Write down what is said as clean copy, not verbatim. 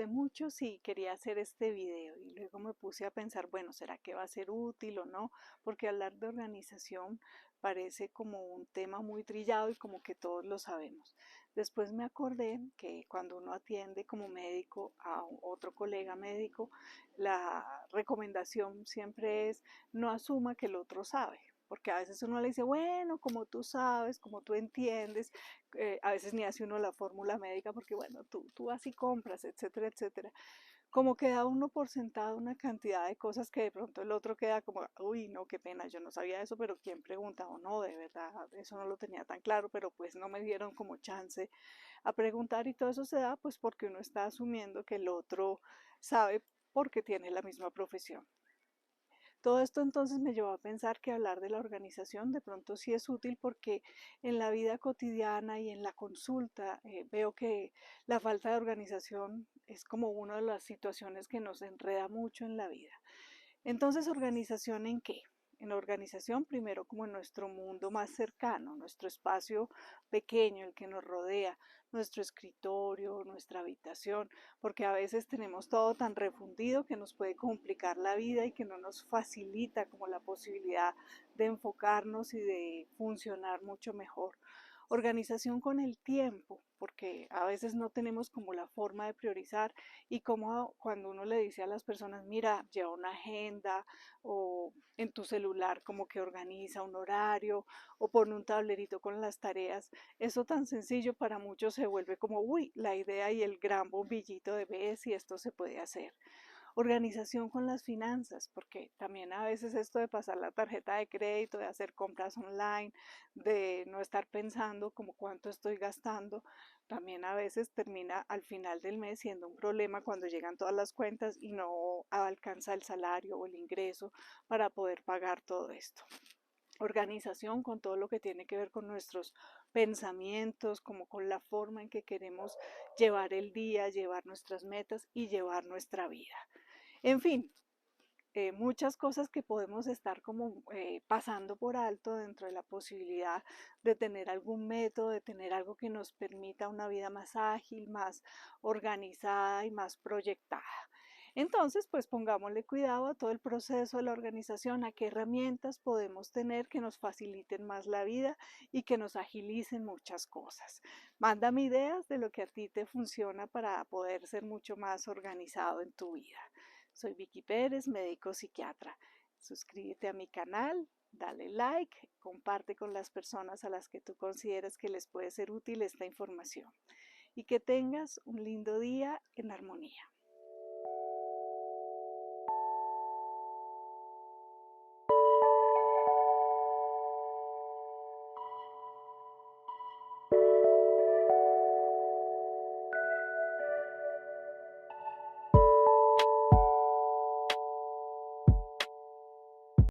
mucho si quería hacer este video y luego me puse a pensar, bueno, ¿será que va a ser útil o no? Porque hablar de organización parece como un tema muy trillado y como que todos lo sabemos. Después me acordé que cuando uno atiende como médico a otro colega médico, la recomendación siempre es no asuma que el otro sabe. Porque a veces uno le dice, bueno, como tú sabes, como tú entiendes, a veces ni hace uno la fórmula médica porque, bueno, tú así compras, etcétera, etcétera. Como que da uno por sentado una cantidad de cosas que de pronto el otro queda como, uy, no, qué pena, yo no sabía eso, pero ¿quién pregunta? O no, de verdad, eso no lo tenía tan claro, pero pues no me dieron como chance a preguntar y todo eso se da pues porque uno está asumiendo que el otro sabe porque tiene la misma profesión. Todo esto entonces me llevó a pensar que hablar de la organización de pronto sí es útil porque en la vida cotidiana y en la consulta veo que la falta de organización es como una de las situaciones que nos enreda mucho en la vida. Entonces, ¿organización en qué? En organización, primero como en nuestro mundo más cercano, nuestro espacio pequeño, el que nos rodea, nuestro escritorio, nuestra habitación, porque a veces tenemos todo tan refundido que nos puede complicar la vida y que no nos facilita como la posibilidad de enfocarnos y de funcionar mucho mejor. Organización con el tiempo, porque a veces no tenemos como la forma de priorizar y como cuando uno le dice a las personas, mira, lleva una agenda o en tu celular como que organiza un horario o pone un tablerito con las tareas, eso tan sencillo para muchos se vuelve como, uy, la idea y el gran bombillito de ver si esto se puede hacer. Organización con las finanzas, porque también a veces esto de pasar la tarjeta de crédito, de hacer compras online, de no estar pensando como cuánto estoy gastando, también a veces termina al final del mes siendo un problema cuando llegan todas las cuentas y no alcanza el salario o el ingreso para poder pagar todo esto. Organización con todo lo que tiene que ver con nuestros pensamientos, como con la forma en que queremos llevar el día, llevar nuestras metas y llevar nuestra vida. En fin, muchas cosas que podemos estar como pasando por alto dentro de la posibilidad de tener algún método, de tener algo que nos permita una vida más ágil, más organizada y más proyectada. Entonces, pues pongámosle cuidado a todo el proceso de la organización, a qué herramientas podemos tener que nos faciliten más la vida y que nos agilicen muchas cosas. Mándame ideas de lo que a ti te funciona para poder ser mucho más organizado en tu vida. Soy Vicky Pérez, médico psiquiatra. Suscríbete a mi canal, dale like, comparte con las personas a las que tú consideres que les puede ser útil esta información y que tengas un lindo día en armonía.